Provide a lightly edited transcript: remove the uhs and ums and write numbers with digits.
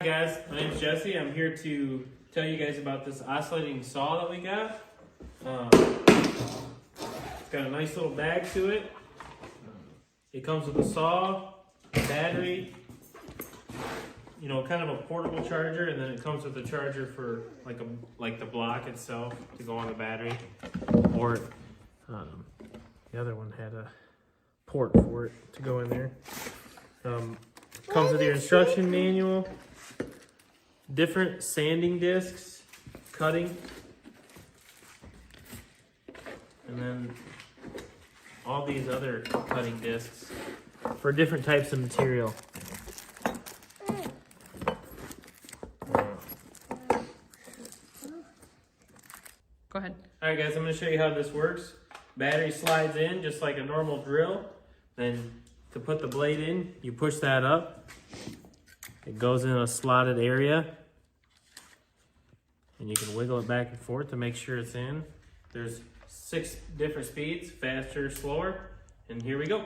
Hi guys, my name's Jesse. I'm here to tell you guys about this oscillating saw that we got. It's got a nice little bag to it. It comes with a saw, a battery, you know, kind of a portable charger, and then it comes with a charger for like the block itself to go on the battery. Or the other one had a port for it to go in there. Comes with your instruction manual. Different sanding discs, cutting, and then all these other cutting discs for different types of material. Go ahead. All right guys, I'm going to show you how this works. Battery slides in just like a normal drill. Then to put the blade in, you push that up. It goes in a slotted area. And you can wiggle it back and forth to make sure it's in. There's 6 different speeds, faster, slower, and here we go.